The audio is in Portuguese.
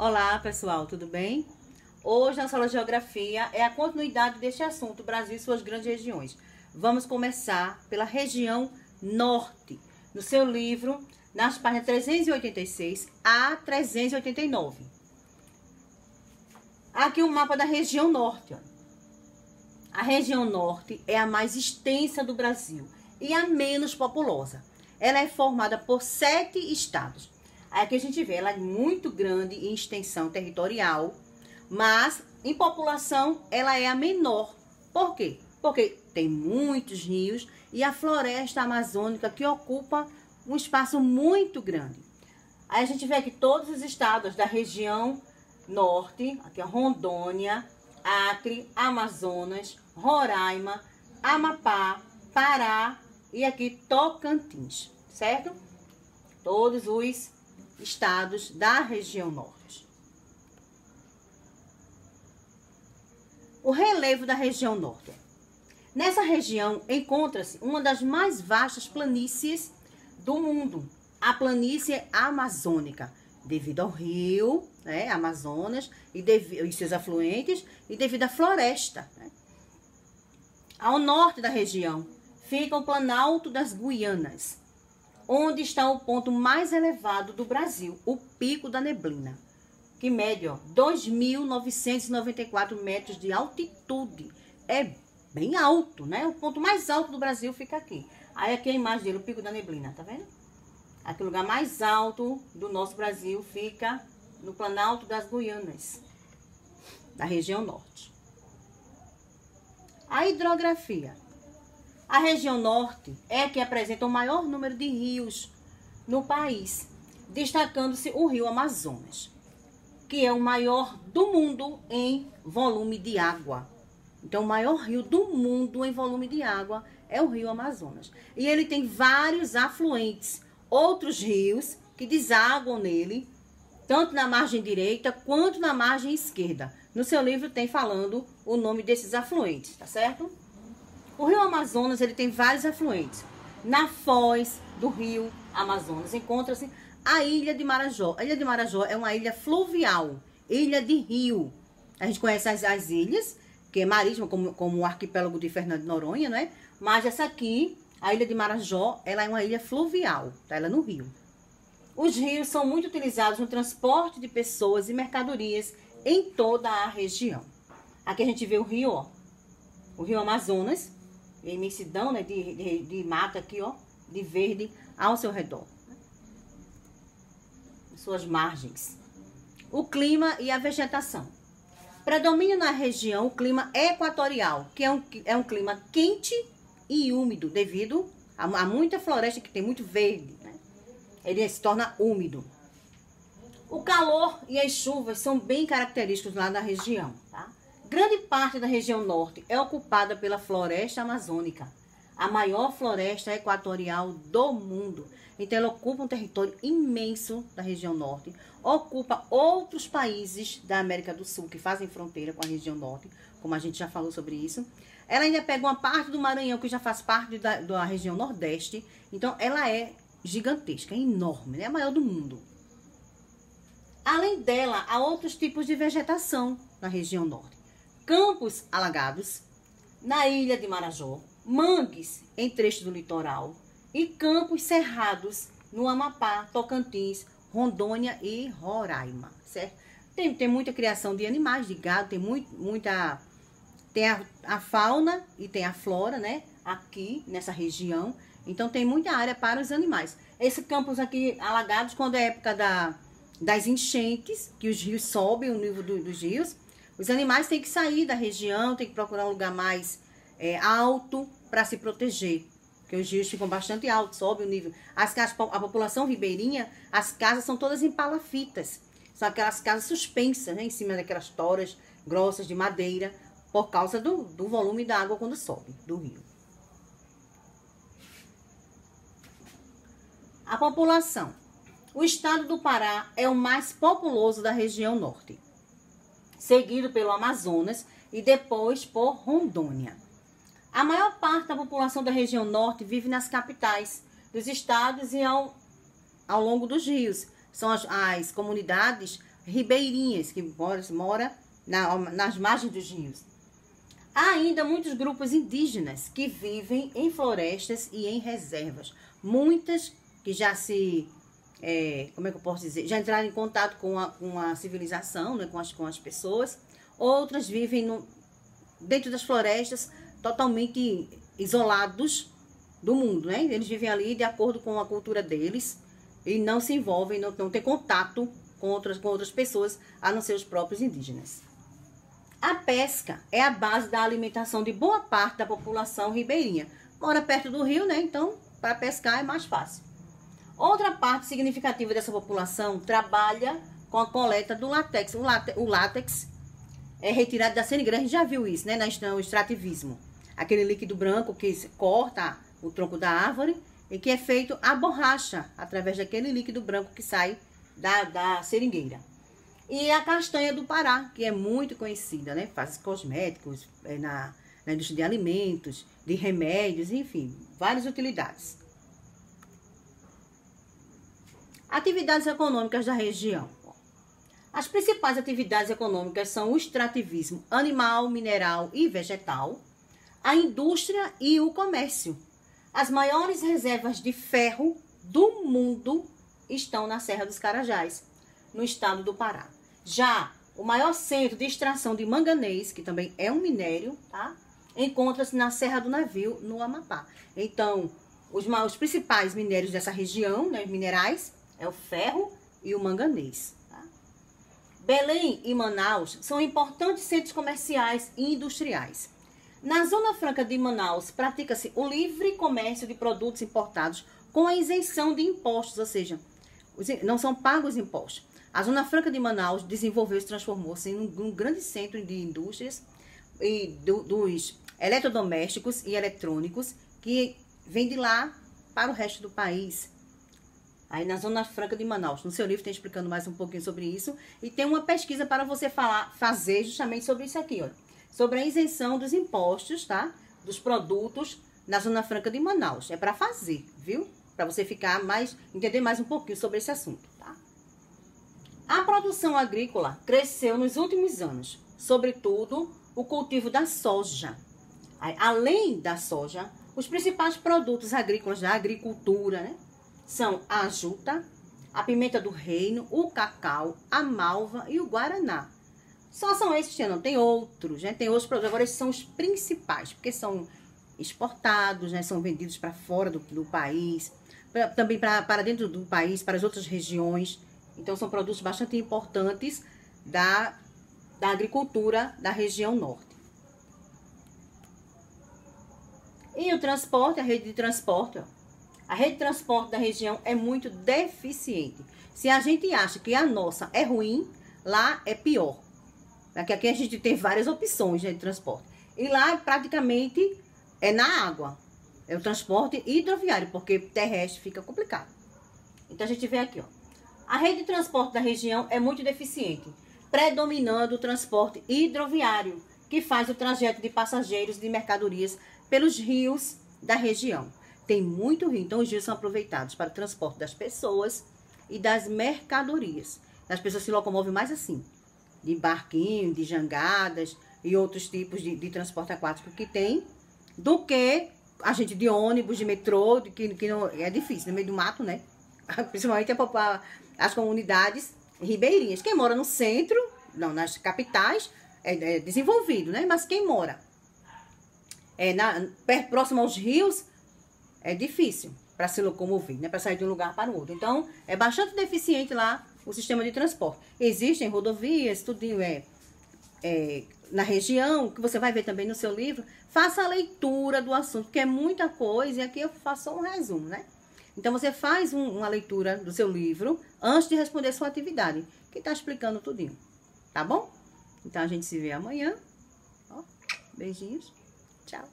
Olá pessoal, tudo bem? Hoje na aula de Geografia é a continuidade deste assunto, Brasil e suas grandes regiões. Vamos começar pela região Norte, no seu livro, nas páginas 386 a 389. Aqui o mapa da região Norte. A região Norte é a mais extensa do Brasil e a menos populosa. Ela é formada por 7 estados. Aqui a gente vê, ela é muito grande em extensão territorial, mas em população ela é a menor. Por quê? Porque tem muitos rios e a floresta amazônica que ocupa um espaço muito grande. Aí a gente vê aqui todos os estados da região Norte, aqui é Rondônia, Acre, Amazonas, Roraima, Amapá, Pará e aqui Tocantins, certo? Todos os estados da região Norte. O relevo da região Norte. Nessa região encontra-se uma das mais vastas planícies do mundo, a planície amazônica, devido ao rio, Amazonas, e seus afluentes, e devido à floresta. Ao norte da região fica o Planalto das Guianas, onde está o ponto mais elevado do Brasil, o Pico da Neblina, que mede 2.994 metros de altitude. É bem alto, né? O ponto mais alto do Brasil fica aqui. Aí aqui a imagem dele, o Pico da Neblina, tá vendo? Aqui o lugar mais alto do nosso Brasil fica no Planalto das Guianas, da região norte. A hidrografia. A região norte é a que apresenta o maior número de rios no país, destacando-se o rio Amazonas, que é o maior do mundo em volume de água. Então, o maior rio do mundo em volume de água é o rio Amazonas. E ele tem vários afluentes, outros rios que desaguam nele, tanto na margem direita quanto na margem esquerda. No seu livro tem falando o nome desses afluentes, tá certo? O rio Amazonas, ele tem vários afluentes. Na foz do rio Amazonas encontra-se a Ilha de Marajó. A Ilha de Marajó é uma ilha fluvial, ilha de rio. A gente conhece as ilhas, que é marítima, como o arquipélago de Fernando de Noronha, né? Mas essa aqui, a Ilha de Marajó, ela é uma ilha fluvial, tá? Ela é no rio. Os rios são muito utilizados no transporte de pessoas e mercadorias em toda a região. Aqui a gente vê o rio, o rio Amazonas, imensidão, né, de mata aqui, de verde ao seu redor. Suas margens. O clima e a vegetação. Predomina na região o clima equatorial, que é um clima quente e úmido, devido a muita floresta que tem muito verde, né? Ele se torna úmido. O calor e as chuvas são bem característicos lá da região, tá? Grande parte da região norte é ocupada pela floresta amazônica, a maior floresta equatorial do mundo. Então, ela ocupa um território imenso da região norte, ocupa outros países da América do Sul que fazem fronteira com a região norte, como a gente já falou sobre isso. Ela ainda pega uma parte do Maranhão, que já faz parte da região nordeste. Então, ela é gigantesca, é enorme, né? É a maior do mundo. Além dela, há outros tipos de vegetação na região norte. Campos alagados na ilha de Marajó, mangues em trechos do litoral e campos cerrados no Amapá, Tocantins, Rondônia e Roraima, certo? Tem muita criação de animais, de gado, tem a fauna e tem a flora, né? Aqui nessa região, então tem muita área para os animais. Esses campos aqui alagados, quando é a época das enchentes, que os rios sobem, o nível dos rios, os animais têm que sair da região, têm que procurar um lugar mais alto para se proteger. Porque os rios ficam bastante altos, sobe o nível. A população ribeirinha, as casas são todas em palafitas. São aquelas casas suspensas, né, em cima daquelas toras grossas de madeira, por causa do volume da água quando sobe do rio. A população. O estado do Pará é o mais populoso da região norte, seguido pelo Amazonas e depois por Rondônia. A maior parte da população da região norte vive nas capitais dos estados e ao longo dos rios. São as comunidades ribeirinhas, que mora nas margens dos rios. Há ainda muitos grupos indígenas que vivem em florestas e em reservas. Muitas que já como é que eu posso dizer? Já entraram em contato com a civilização, né? com as pessoas. Outras vivem dentro das florestas, totalmente isolados do mundo, né? Eles vivem ali de acordo com a cultura deles e não se envolvem, não tem contato com outras pessoas, a não ser os próprios indígenas. A pesca é a base da alimentação de boa parte da população ribeirinha. Mora perto do rio, né? Então, para pescar é mais fácil. Outra parte significativa dessa população trabalha com a coleta do látex. O látex é retirado da seringa. A gente já viu isso, né? No extrativismo. Aquele líquido branco que corta o tronco da árvore e que é feito a borracha através daquele líquido branco que sai da seringueira. E a castanha do Pará, que é muito conhecida, né? Faz cosméticos, na indústria de alimentos, de remédios, enfim, várias utilidades. Atividades econômicas da região. As principais atividades econômicas são o extrativismo animal, mineral e vegetal, a indústria e o comércio. As maiores reservas de ferro do mundo estão na Serra dos Carajás, no estado do Pará. Já o maior centro de extração de manganês, que também é um minério, tá? Encontra-se na Serra do Navio, no Amapá. Então, os principais minérios dessa região, né, minerais, é o ferro e o manganês. Tá? Belém e Manaus são importantes centros comerciais e industriais. Na Zona Franca de Manaus, pratica-se o livre comércio de produtos importados com a isenção de impostos, ou seja, não são pagos impostos. A Zona Franca de Manaus desenvolveu-se, transformou-se em um grande centro de indústrias e dos eletrodomésticos e eletrônicos que vem de lá para o resto do país. Aí na Zona Franca de Manaus, no seu livro tem explicando mais um pouquinho sobre isso. E tem uma pesquisa para você fazer justamente sobre isso aqui, ó. Sobre a isenção dos impostos, tá? Dos produtos na Zona Franca de Manaus. É para fazer, viu? Para você entender mais um pouquinho sobre esse assunto, tá? A produção agrícola cresceu nos últimos anos, sobretudo o cultivo da soja. Além da soja, os principais produtos agrícolas da agricultura, né, são a juta, a pimenta do reino, o cacau, a malva e o guaraná. Só são esses, não tem outros, né? Tem outros produtos, agora esses são os principais, porque são exportados, né? São vendidos para fora do país, também para dentro do país, para as outras regiões. Então, são produtos bastante importantes da agricultura da região norte. E o transporte, a rede de transporte, ó. A rede de transporte da região é muito deficiente. Se a gente acha que a nossa é ruim, lá é pior. Porque aqui a gente tem várias opções, né, de transporte. E lá, praticamente, é na água. É o transporte hidroviário, porque terrestre fica complicado. Então, a gente vê aqui, ó. A rede de transporte da região é muito deficiente, predominando o transporte hidroviário, que faz o trajeto de passageiros e de mercadorias pelos rios da região. Tem muito rio, então os rios são aproveitados para o transporte das pessoas e das mercadorias. As pessoas se locomovem mais assim, de barquinho, de jangadas e outros tipos de transporte aquático que tem, do que a gente de ônibus, de metrô, que não, é difícil, no meio do mato, né? Principalmente as comunidades ribeirinhas. Quem mora no centro, não, nas capitais, é desenvolvido, né? Mas quem mora próximo aos rios, é difícil para se locomover, né? Para sair de um lugar para o outro. Então, é bastante deficiente lá o sistema de transporte. Existem rodovias, tudinho na região, que você vai ver também no seu livro. Faça a leitura do assunto, porque é muita coisa, e aqui eu faço só um resumo, né? Então, você faz uma leitura do seu livro antes de responder sua atividade, que está explicando tudinho, tá bom? Então, a gente se vê amanhã. Ó, beijinhos. Tchau.